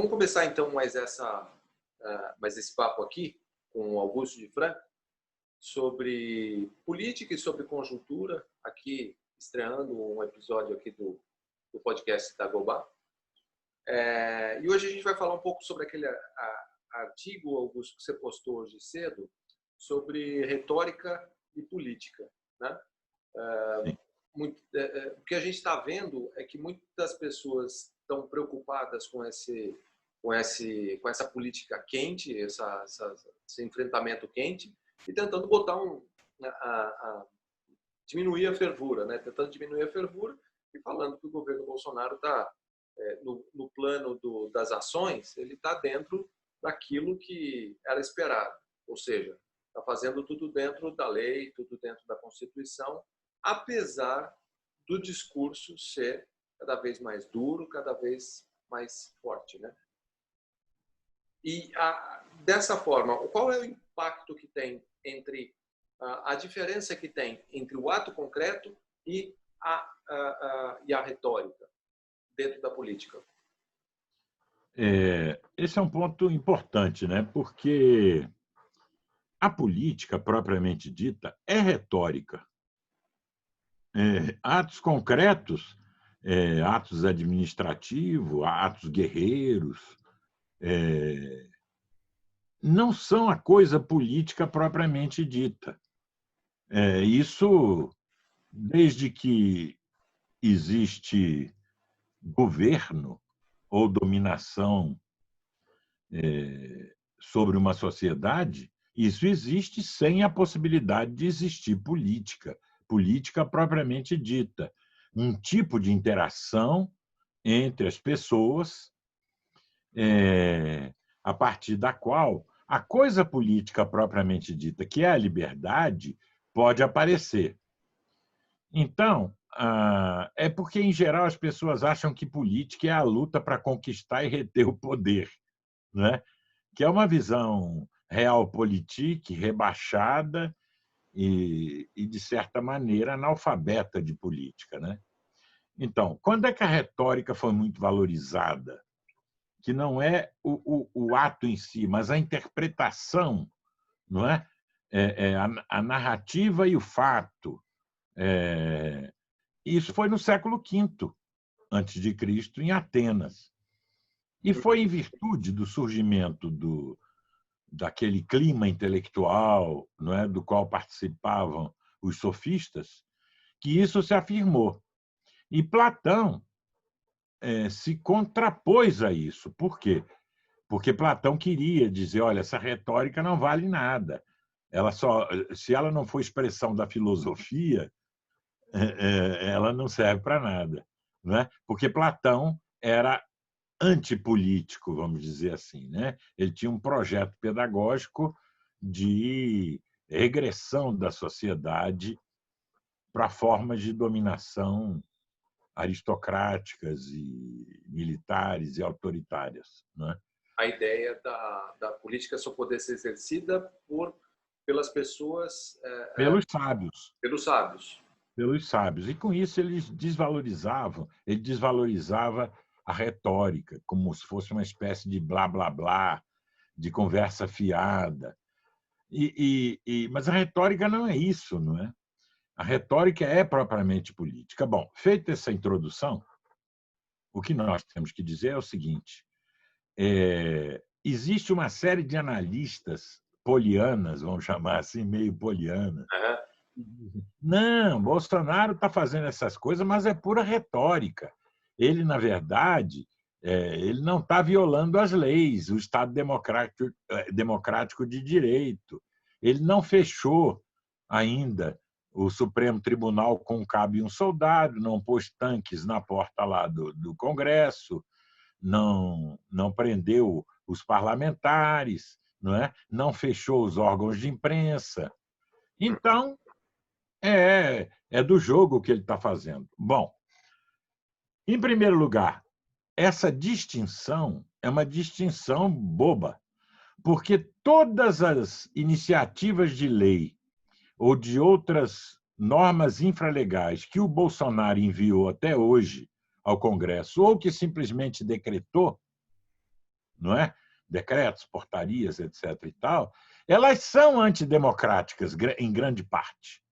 Vamos começar então mais esse papo aqui com o Augusto de Franco sobre política e sobre conjuntura, aqui estreando um episódio aqui do podcast da Gobá. E hoje a gente vai falar um pouco sobre aquele artigo, Augusto, que você postou hoje cedo, sobre retórica e política, né? O que a gente está vendo é que muitas pessoas estão preocupadas com essa política quente, esse enfrentamento quente, e tentando botar diminuir a fervura, né? Tentando diminuir a fervura e falando que o governo Bolsonaro está no plano das ações, ele está dentro daquilo que era esperado, ou seja, está fazendo tudo dentro da lei, tudo dentro da Constituição, apesar do discurso ser cada vez mais duro, cada vez mais forte, né? E dessa forma, qual é o impacto que tem entre a diferença que tem entre o ato concreto e a retórica dentro da política? Esse é um ponto importante, né? Porque a política propriamente dita é retórica. Atos concretos, atos administrativos, atos guerreiros, não são a coisa política propriamente dita. Isso, desde que existe governo ou dominação sobre uma sociedade, isso existe sem a possibilidade de existir política, política propriamente dita, um tipo de interação entre as pessoas, a partir da qual a coisa política propriamente dita, que é a liberdade, pode aparecer. Então, é porque, em geral, as pessoas acham que política é a luta para conquistar e reter o poder, né? Que é uma visão realpolitik rebaixada e, de certa maneira, analfabeta de política, né? Então, quando é que a retórica foi muito valorizada? Que não é o ato em si, mas a interpretação, não é? A narrativa e o fato. Isso foi no século V antes de Cristo, em Atenas. E foi em virtude do surgimento daquele clima intelectual, não é, do qual participavam os sofistas, que isso se afirmou. E Platão se contrapôs a isso. Por quê? Porque Platão queria dizer, olha, essa retórica não vale nada. Se ela não for expressão da filosofia, ela não serve para nada, né? Porque Platão era antipolítico, vamos dizer assim, né? Ele tinha um projeto pedagógico de regressão da sociedade para formas de dominação aristocráticas e militares e autoritárias, né? A ideia da política só poder ser exercida pelas pessoas... Pelos sábios. Pelos sábios. Pelos sábios. E, com isso, ele desvalorizava a retórica, como se fosse uma espécie de blá, blá, blá, de conversa fiada. Mas a retórica não é isso, não é? A retórica é propriamente política. Bom, feita essa introdução, o que nós temos que dizer é o seguinte: existe uma série de analistas polianas, vamos chamar assim, meio polianas. Não, Bolsonaro está fazendo essas coisas, mas é pura retórica. Ele, na verdade, ele não está violando as leis, o Estado democrático de direito. Ele não fechou ainda o Supremo Tribunal com um cabo e um soldado, não pôs tanques na porta lá do Congresso, não prendeu os parlamentares, não fechou os órgãos de imprensa. Então, é do jogo que ele está fazendo. Bom, em primeiro lugar, essa distinção é uma distinção boba, porque todas as iniciativas de lei ou de outras normas infralegais que o Bolsonaro enviou até hoje ao Congresso ou que simplesmente decretou, não é? Decretos, portarias, etc. e tal, elas são antidemocráticas em grande parte,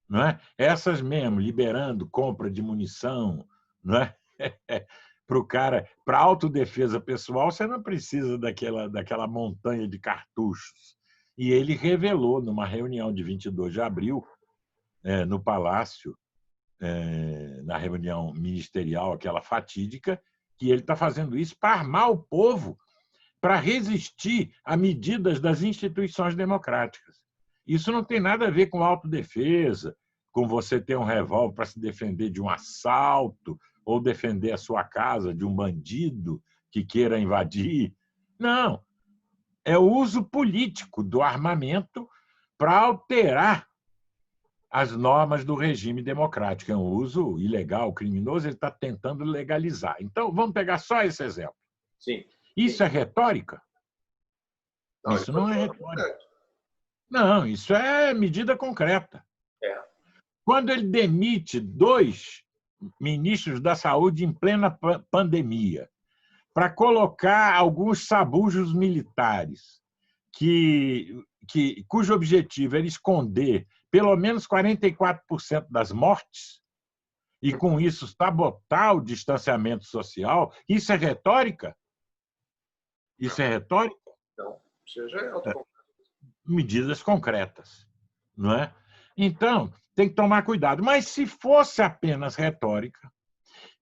não é? Essas mesmo, liberando compra de munição, não é? Para o cara, para autodefesa pessoal, você não precisa daquela montanha de cartuchos. E ele revelou, numa reunião de 22 de abril, no Palácio, na reunião ministerial, aquela fatídica, que ele está fazendo isso para armar o povo para resistir a medidas das instituições democráticas. Isso não tem nada a ver com autodefesa, com você ter um revólver para se defender de um assalto ou defender a sua casa de um bandido que queira invadir. Não. É o uso político do armamento para alterar as normas do regime democrático. É um uso ilegal, criminoso, ele está tentando legalizar. Então, vamos pegar só esse exemplo. Sim. Isso é retórica? Não, isso não é retórica. Não, isso é medida concreta. Quando ele demite 2 ministros da saúde em plena pandemia, para colocar alguns sabujos militares cujo objetivo era esconder pelo menos 44% das mortes e, com isso, sabotar o distanciamento social, isso é retórica? Isso é retórica? Não, isso já é autoconcreto. Medidas concretas, não é? Então, tem que tomar cuidado. Mas, se fosse apenas retórica,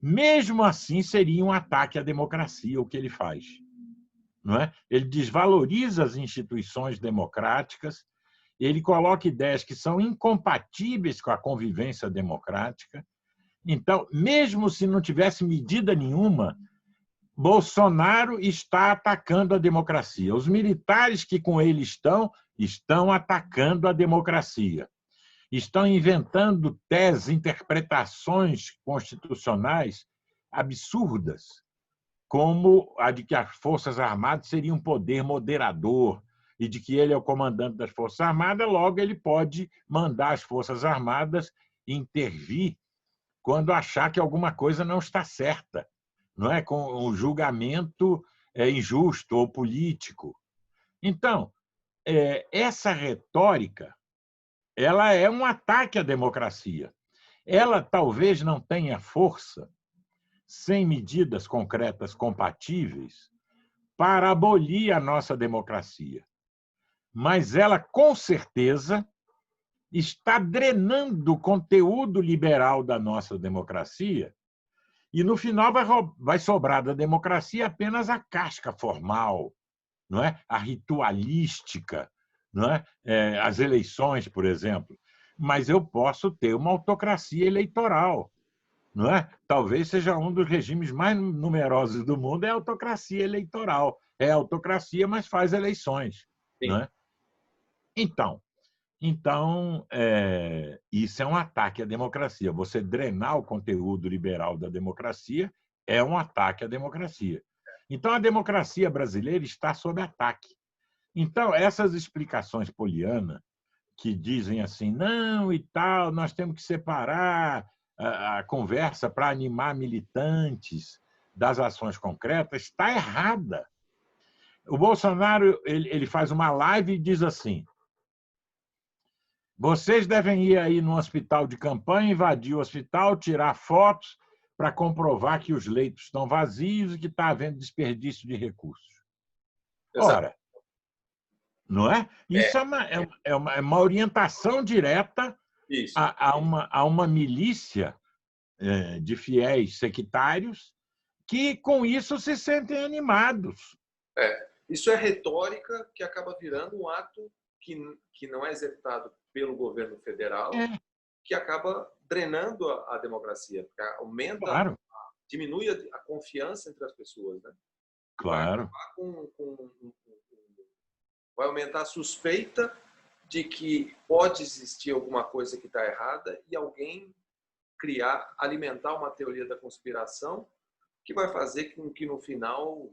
mesmo assim seria um ataque à democracia o que ele faz. Não é? Ele desvaloriza as instituições democráticas, ele coloca ideias que são incompatíveis com a convivência democrática. Então, mesmo se não tivesse medida nenhuma, Bolsonaro está atacando a democracia. Os militares que com ele estão atacando a democracia. Estão inventando teses, interpretações constitucionais absurdas, como a de que as Forças Armadas seriam um poder moderador e de que ele é o comandante das Forças Armadas, logo ele pode mandar as Forças Armadas intervir quando achar que alguma coisa não está certa, não é? Com um julgamento injusto ou político. Então, essa retórica ela é um ataque à democracia. Ela talvez não tenha força, sem medidas concretas compatíveis, para abolir a nossa democracia. Mas ela, com certeza, está drenando o conteúdo liberal da nossa democracia e, no final, vai sobrar da democracia apenas a casca formal, não é? A ritualística, não é? As eleições, por exemplo. Mas eu posso ter uma autocracia eleitoral, não é? Talvez seja um dos regimes mais numerosos do mundo, é a autocracia eleitoral. É a autocracia, mas faz eleições. Não é? Então, isso é um ataque à democracia. Você drenar o conteúdo liberal da democracia é um ataque à democracia. Então, a democracia brasileira está sob ataque. Então, essas explicações poliana, que dizem assim, não e tal, nós temos que separar a conversa para animar militantes das ações concretas, está errada. O Bolsonaro ele faz uma live e diz assim: vocês devem ir aí no hospital de campanha, invadir o hospital, tirar fotos para comprovar que os leitos estão vazios e que está havendo desperdício de recursos. Ora, não é? Isso é uma orientação direta a uma milícia de fiéis sectários que, com isso, se sentem animados. Isso é retórica que acaba virando um ato que não é executado pelo governo federal, que acaba drenando a democracia, porque aumenta, claro, diminui a confiança entre as pessoas, né? Claro. Vai aumentar a suspeita de que pode existir alguma coisa que está errada e alguém alimentar uma teoria da conspiração que vai fazer com que, no final,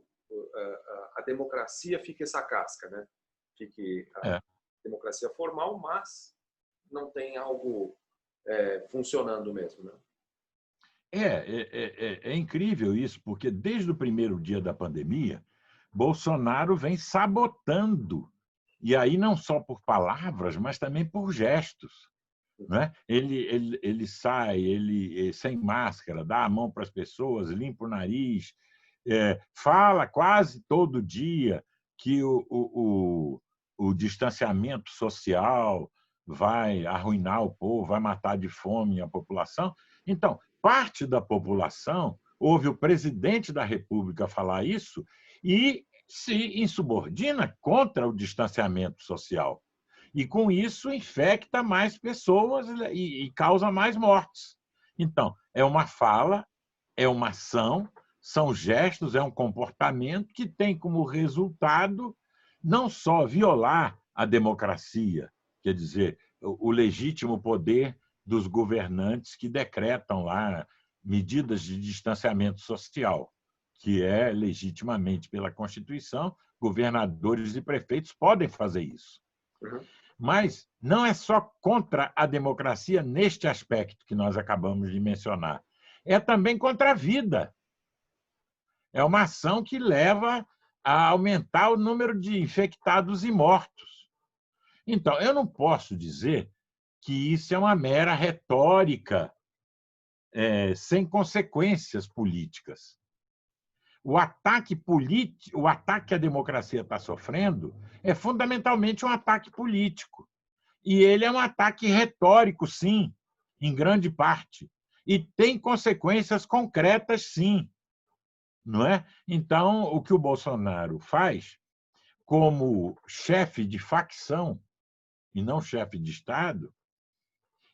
a democracia fique essa casca, né? Fique a democracia formal, mas não tem algo funcionando mesmo, né? É incrível isso, porque desde o primeiro dia da pandemia, Bolsonaro vem sabotando, e aí não só por palavras, mas também por gestos. Né? Ele sai, ele sem máscara, dá a mão para as pessoas, limpa o nariz, fala quase todo dia que o distanciamento social vai arruinar o povo, vai matar de fome a população. Então, parte da população ouve o presidente da República falar isso e se insubordina contra o distanciamento social. E, com isso, infecta mais pessoas e causa mais mortes. Então, é uma fala, é uma ação, são gestos, é um comportamento que tem como resultado não só violar a democracia, quer dizer, o legítimo poder dos governantes que decretam lá medidas de distanciamento social, que é legitimamente pela Constituição, governadores e prefeitos podem fazer isso. Mas não é só contra a democracia neste aspecto que nós acabamos de mencionar. É também contra a vida. É uma ação que leva a aumentar o número de infectados e mortos. Então, eu não posso dizer que isso é uma mera retórica sem consequências políticas. O ataque que a democracia está sofrendo é fundamentalmente um ataque político. E ele é um ataque retórico, sim, em grande parte. E tem consequências concretas, sim. Não é? Então, o que o Bolsonaro faz, como chefe de facção, e não chefe de Estado,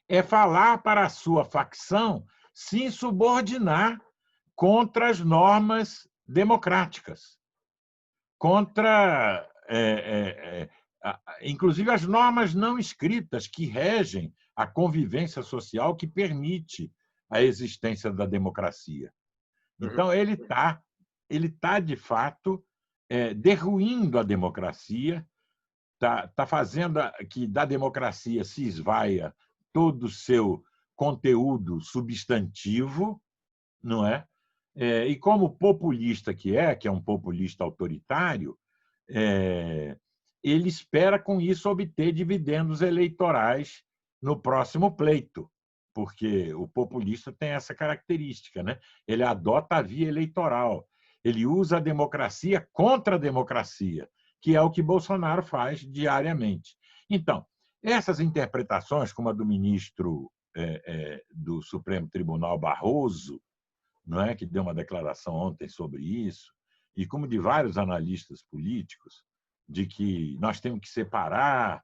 é falar para a sua facção se insubordinar contra as normas democráticas, contra, inclusive, as normas não escritas que regem a convivência social que permite a existência da democracia. Então, ele tá, de fato, derruindo a democracia, tá fazendo que da democracia se esvaia todo o seu conteúdo substantivo, não é? E como populista que é um populista autoritário, ele espera, com isso, obter dividendos eleitorais no próximo pleito, porque o populista tem essa característica, né? Ele adota a via eleitoral, ele usa a democracia contra a democracia, que é o que Bolsonaro faz diariamente. Então, essas interpretações, como a do ministro do Supremo Tribunal Barroso, não é, que deu uma declaração ontem sobre isso, e como de vários analistas políticos, de que nós temos que separar,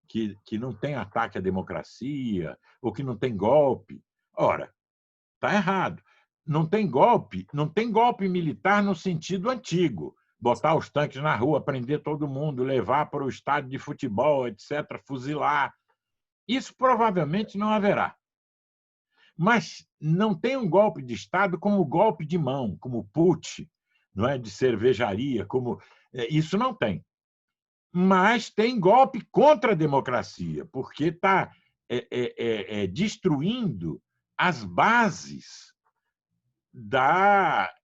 que não tem ataque à democracia, ou que não tem golpe. Ora, está errado. Não tem golpe militar no sentido antigo. Botar os tanques na rua, prender todo mundo, levar para o estádio de futebol, etc., fuzilar. Isso provavelmente não haverá. Mas não tem um golpe de Estado como o golpe de mão, como o putsch, não é, de cervejaria, como isso não tem. Mas tem golpe contra a democracia, porque está destruindo as bases da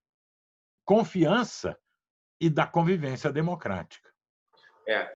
confiança e da convivência democrática.